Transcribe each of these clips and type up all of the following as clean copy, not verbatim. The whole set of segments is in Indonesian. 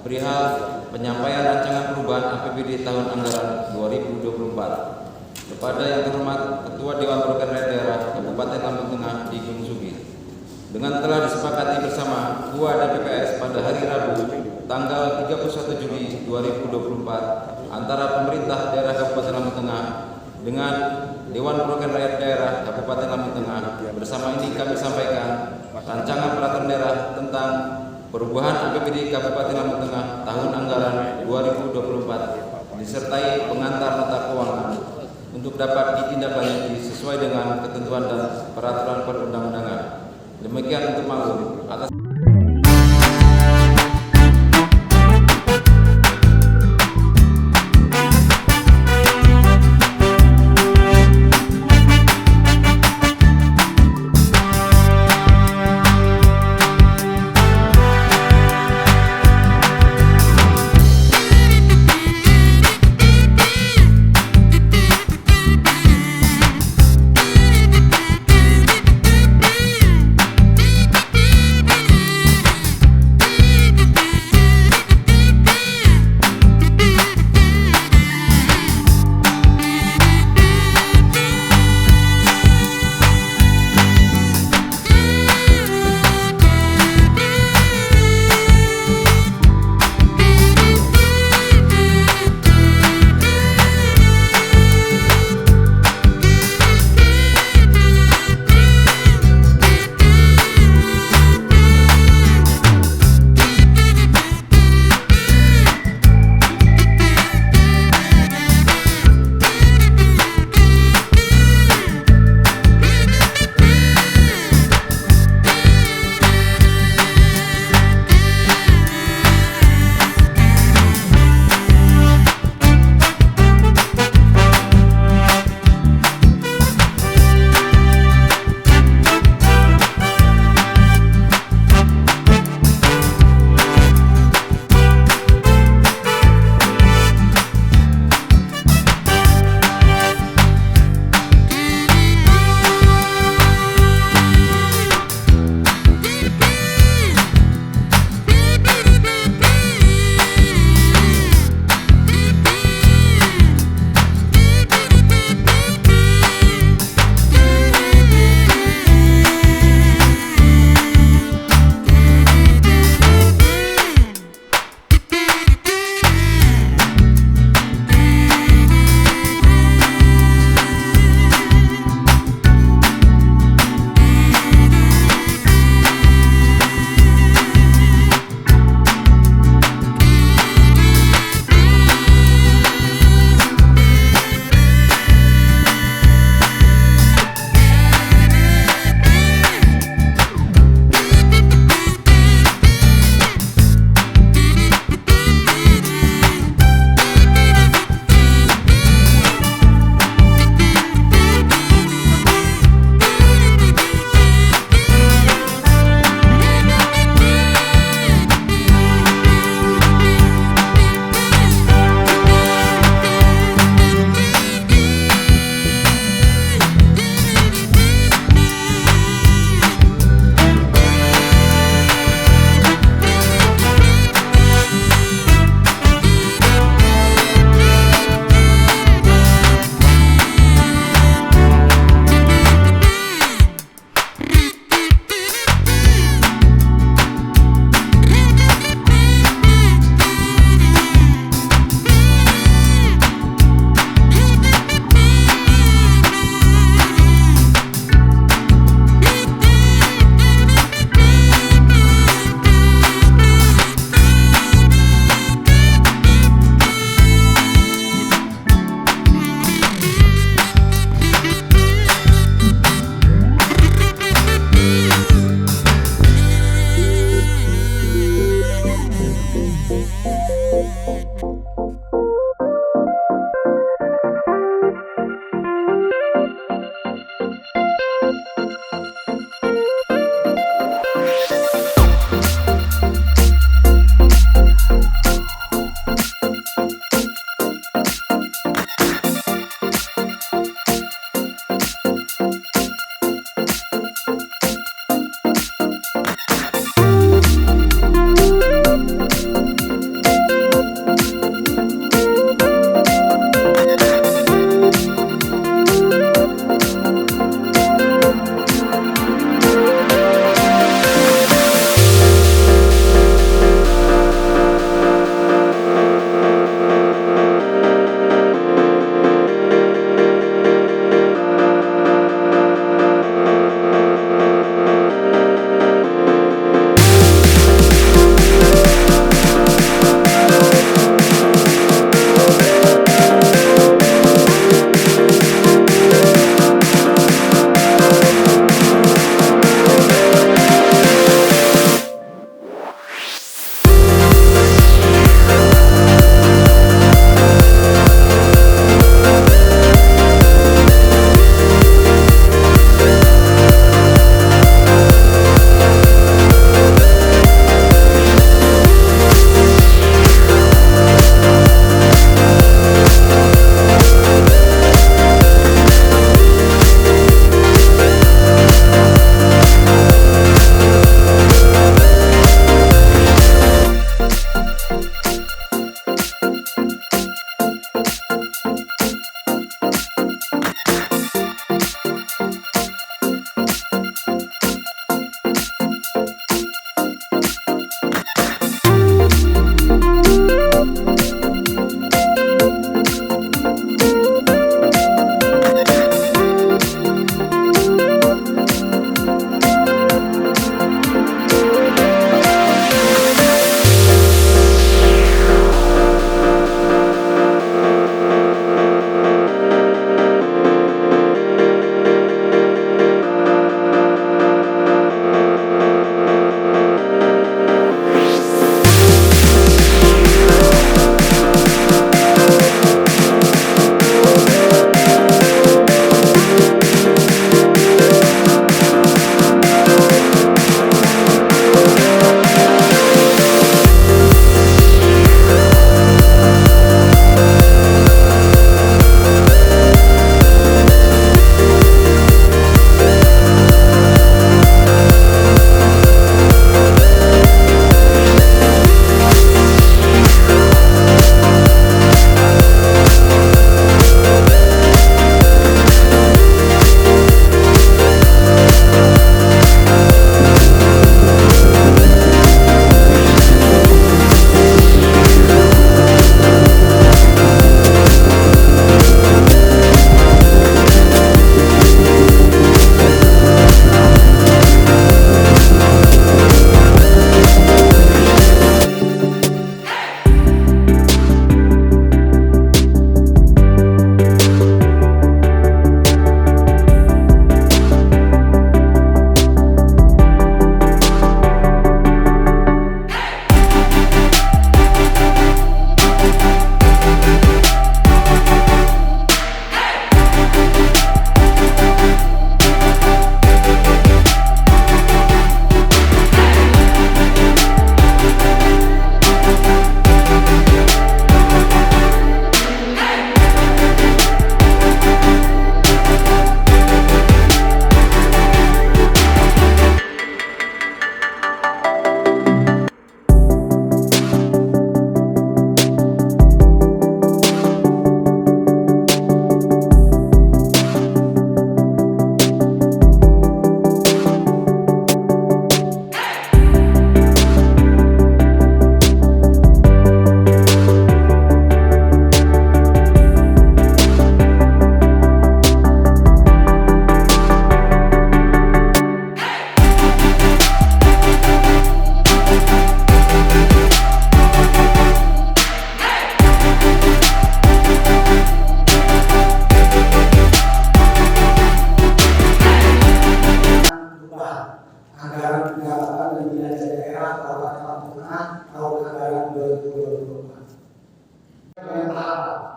perihal penyampaian rancangan perubahan APBD tahun anggaran 2024 kepada yang terhormat Ketua Dewan Perwakilan Daerah Kabupaten Lampung Tengah di Gunung Sugi. Dengan telah disepakati bersama Ketua DPPS pada hari Rabu tanggal 31 Juli 2024 antara pemerintah daerah Kabupaten Lampung Tengah dengan Dewan Perwakilan Rakyat Daerah Kabupaten Lampung Tengah. Bersama ini kami sampaikan rancangan peraturan daerah tentang perubahan APBD Kabupaten Lampung Tengah tahun anggaran 2024 disertai pengantar nota keuangan untuk dapat ditindaklanjuti sesuai dengan ketentuan dan peraturan perundang-undangan. Demikian untuk maklum atas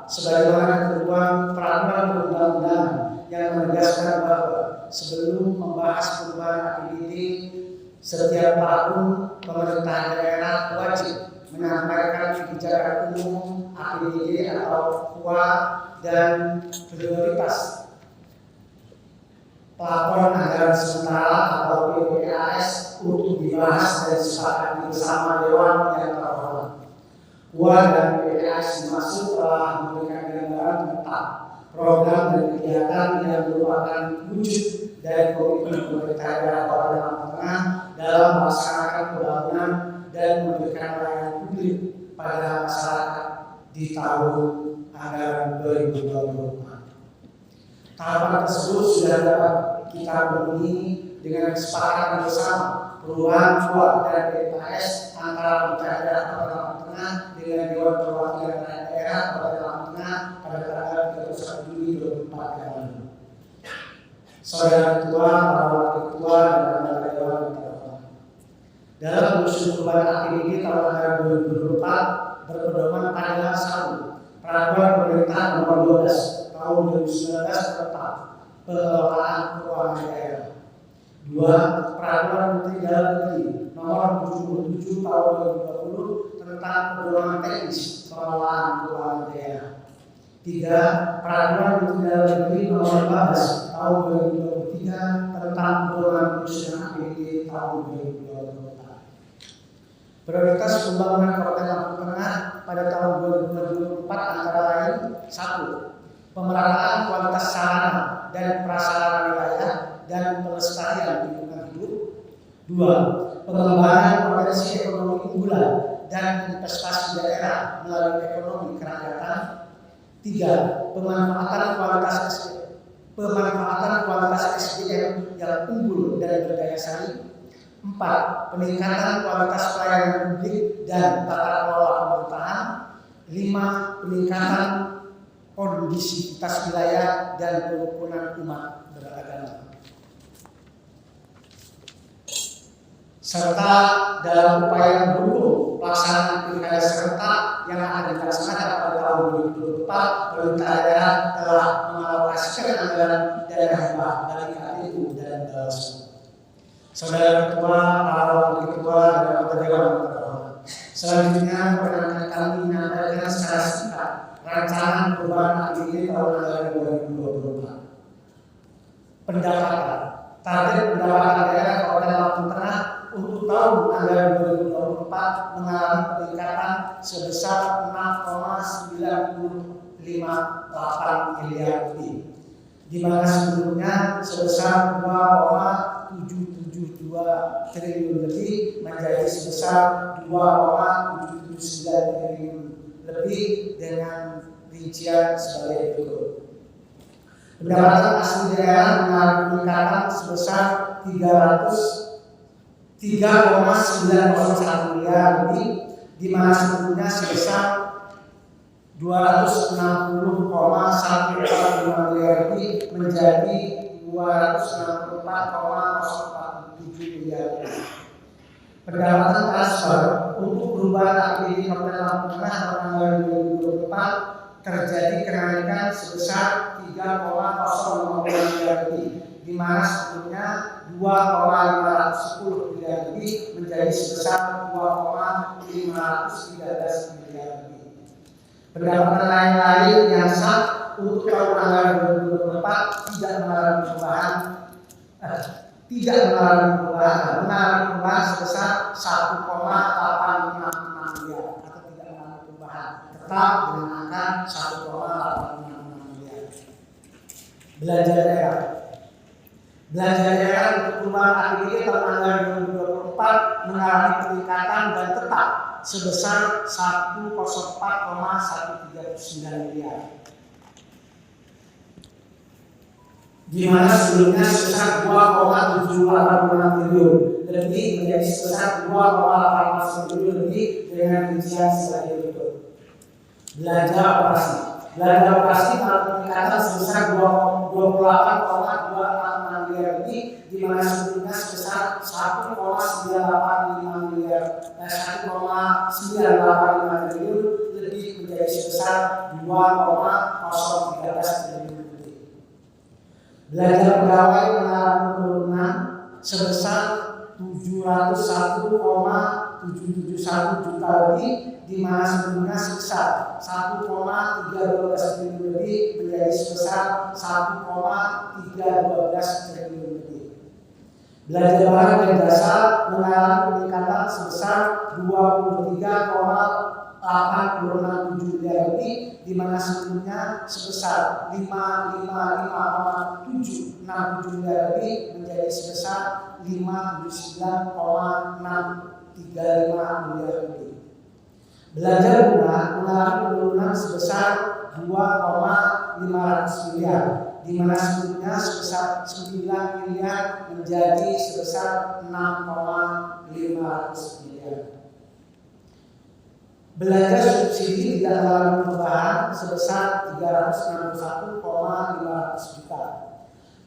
sebagaimana ketentuan peraturan perundang-undangan yang menegaskan bahwa sebelum membahas perubahan APBD setiap tahun, pemerintah daerah wajib menyampaikan kebijakan umum APBD atau KUA dan prioritas pelaporan anggaran sementara atau PPAS untuk dibahas dan disepakati bersama Dewan yang terhormat. KUA dan PPAS dimaksud telah memberikan gambaran tentang program dan kegiatan yang merupakan wujud dari komitmen pemerintah daerah Kota Lampung Tengah dalam melaksanakan pembangunan dan memberikan layanan publik pada masyarakat di tahun anggaran 2024. Tahapan tersebut sudah dapat kita penuhi dengan kesepakatan bersama perubahan KUA dan PPAS antara pemerintah daerah Kota Lampung Tengah dengan Dewan Perwakilan Daerah Kota Lampung Tengah pada tanggal 31 Juli 2024 yang lalu. Saudara Ketua, para Wakil Ketua, dan anggota Dewan yang terhormat. Dalam menyusun perubahan APBD tahun anggaran 2024 berpedoman pada 1. Peraturan Pemerintah Nomor 12 Tahun 2019 tentang pengelolaan keuangan daerah. 2. Peraturan Menteri Dalam Negeri Nomor 77 Tahun 2020 tentang pedoman teknis pengelolaan keuangan daerah. 3. Peraturan Menteri Dalam Negeri Nomor 15 Tahun 2023 tentang pedoman penyusunan APBD tahun 2024. Prioritas pembangunan Kota Lampung Tengah pada tahun 2024 antara lain: 1. Pemerataan kualitas sarana dan prasarana wilayah dan pelestarian lingkungan hidup. 2. Pengembangan potensi ekonomi unggulan dan investasi daerah melalui ekonomi kerakyatan. 3. Pemanfaatan kualitas SDM yang unggul dan berdaya saing. 4. Peningkatan kualitas pelayanan publik dan tata kelola pemerintahan. 5. Peningkatan kondisivitas wilayah dan kerukunan umat beragama. Serta dalam upaya mendukung pelaksanaan pilkada serentak yang akan dilaksanakan pada tahun 2024, pemerintah daerah telah mengalokasikan anggaran daerah hibah bagi KPU dan Bawaslu. Saudara Ketua, para Wakil Ketua, dan anggota Dewan yang terhormat. Selanjutnya, perkenankan kami menyampaikan secara singkat rancangan perubahan APBD tahun anggaran 2024. Pendapatan. Target pendapatan daerah Kota Lampung Tengah untuk tahun anggaran 2024 mengalami peningkatan sebesar 6,958 miliar lebih, di mana sebelumnya sebesar 2,772 triliun lebih menjadi sebesar 2,779 triliun lebih dengan rincian sebagai berikut. Pendapatan asli daerah mengalami peningkatan sebesar 3,901 miliar lebih, di mana sebelumnya sebesar 260,145 miliar lebih menjadi 264,047 miliar lebih. Pendapatan transfer untuk perubahan APBD Kabupaten Lampung Tengah tahun anggaran 2024 terjadi kenaikan sebesar 3,050 miliar lebih, di mana sebelumnya 2,510 miliar lebih menjadi sebesar 2,513 miliar lebih. Pendapatan lain-lain yang sah untuk tahun anggaran 2024 tidak mengalami perubahan sebesar 1,856 miliar atau tidak mengalami perubahan, tetap dengan angka 1,856 miliar. Belanja daerah. Belanja daerah untuk perubahan APBD tahun anggaran 2024 mengalami peningkatan dan tetap sebesar 104,139 miliar. Di mana sebelumnya sebesar 2,786 triliun lebih menjadi sebesar 2,8 triliun lebih dengan rincian sebagai berikut. Belanja operasi. Belanja operasi mengalami peningkatan sebesar 28,266 miliar lebih, di mana sebelumnya sebesar 1,985 triliun lebih menjadi sebesar 2,013 triliun lebih. Belanja pegawai mengalami penurunan sebesar 701,771 juta lebih, di mana sebelumnya sebesar 1,312 triliun lebih menjadi sebesar 1,312 triliun lebih. Belanja barang dan jasa mengalami peningkatan sebesar 23,867 miliar lebih, di mana sebelumnya sebesar 555,767 miliar lebih menjadi sebesar 579,635 miliar lebih. Belanja bunga mengalami penurunan sebesar 2,500 miliar, di mana sebelumnya sebesar 9 miliar menjadi sebesar 6,500 miliar. Belanja subsidi tidak mengalami perubahan sebesar 361,500 juta.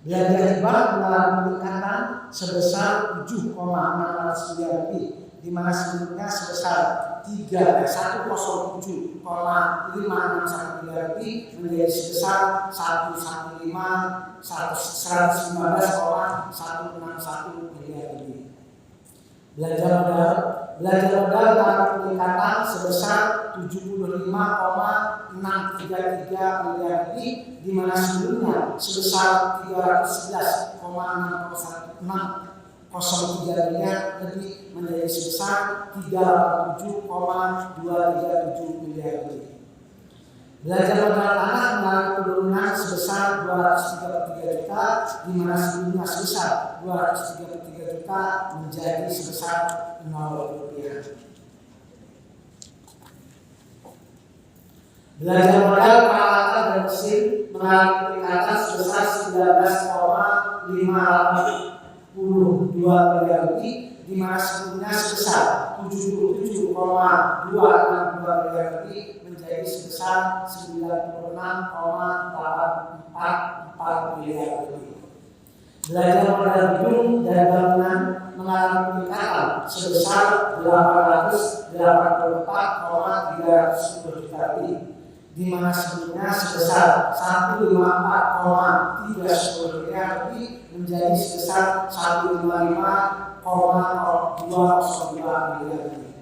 Belanja hibah mengalami peningkatan sebesar 7,600 miliar lebih, di mana sebelumnya sebesar 107,561 miliar lebih menjadi sebesar 115,161 miliar lebih. Belanja modal mengalami peningkatan sebesar 75,633 miliar lebih, di mana sebelumnya sebesar 311,603 miliar lebih menjadi sebesar 387,237 miliar lebih. Belanja modal tanah mengalami penurunan sebesar 233 juta, di mana sebelumnya sebesar 233 juta menjadi sebesar 0 rupiah. Belanja modal peralatan dan mesin mengalami peningkatan sebesar 19,582 miliar lebih, di mana sebelumnya sebesar 77,262 miliar lebih menjadi sebesar 96,844 miliar lebih. Belanja modal gedung dan bangunan mengalami peningkatan sebesar 884,310 juta lebih, di mana sebelumnya sebesar 154,310 miliar lebih menjadi sebesar 155,202 miliar lebih.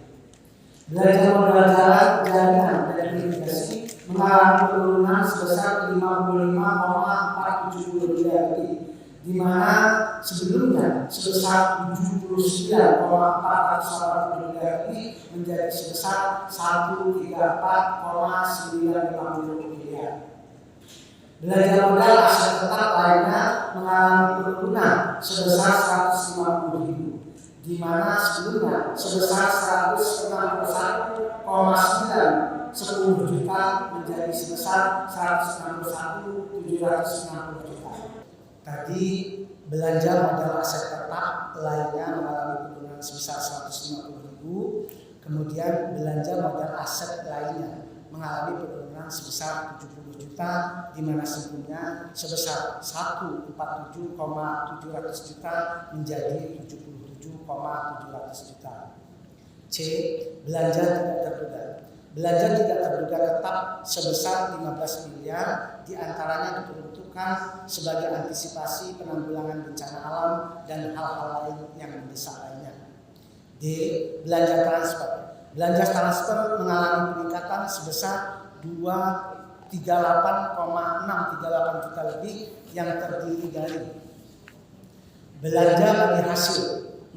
Belanja modal jalan, jaminan, dan irigasi mengalami penurunan sebesar 55,470 miliar lebih, di mana sebelumnya sebesar 79,480 miliar lebih menjadi sebesar 134,950 miliar. Belanja modal aset tetap lainnya mengalami penurunan sebesar 150.000, di mana sebelumnya sebesar 161,910 juta menjadi sebesar 161,760 juta. Tadi belanja modal aset tetap lainnya mengalami penurunan sebesar 150.000, kemudian belanja modal aset lainnya mengalami penurunan sebesar 70 juta, di mana sebelumnya sebesar 147,700 juta menjadi 77,700 juta. C. Belanja tidak terduga. Belanja tidak terduga tetap sebesar 15 miliar, diantaranya diperuntukkan sebagai antisipasi penanggulangan bencana alam dan hal-hal lain yang mendesak lainnya. D. Belanja transfer. Belanja transfer mengalami peningkatan sebesar 238,638 juta lebih yang terdiri dari belanja bagi hasil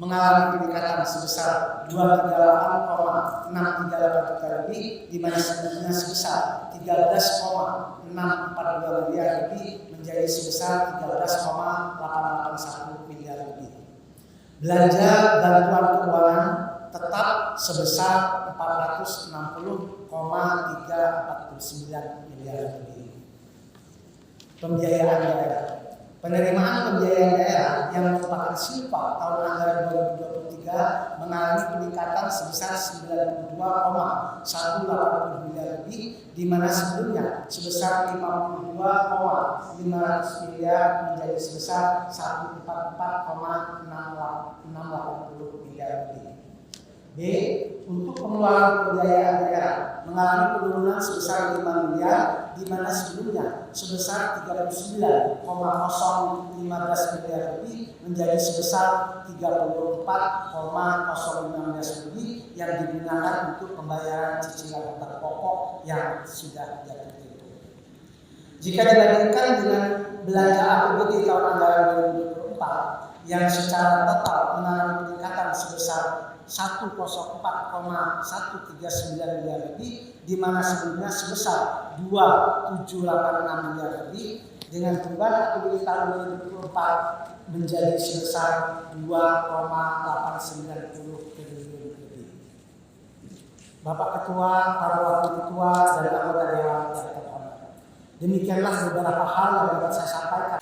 mengalami peningkatan sebesar 238,638 juta lebih, di mana sebelumnya sebesar 13,642 miliar lebih menjadi sebesar 13,881 miliar lebih. Belanja bantuan keuangan tetap sebesar 460,349 miliar lebih. Pembiayaan daerah. Penerimaan pembiayaan daerah yang merupakan silpa tahun anggaran 2023 mengalami peningkatan sebesar 92,180 miliar lebih, di mana sebelumnya sebesar 52,500 miliar menjadi sebesar 144,680 miliar lebih. B. Untuk pengeluaran pembiayaan daerah mengalami penurunan sebesar 5 miliar, di mana sebelumnya sebesar 39,015 miliar lebih menjadi sebesar 34,015 lebih yang digunakan untuk pembayaran cicilan utang pokok yang sudah jatuh tempo. Jika dibandingkan dengan belanja APBD tahun anggaran 2024 yang secara total mengalami peningkatan sebesar 104,139 miliar lebih, di mana sebelumnya sebesar 2,786 miliar lebih, dengan beban APBD tahun 2024 menjadi sebesar 2,890 triliun lebih. Bapak Ketua, para wakil ketua, dan anggota dewan yang terhormat, demikianlah beberapa hal yang dapat saya sampaikan.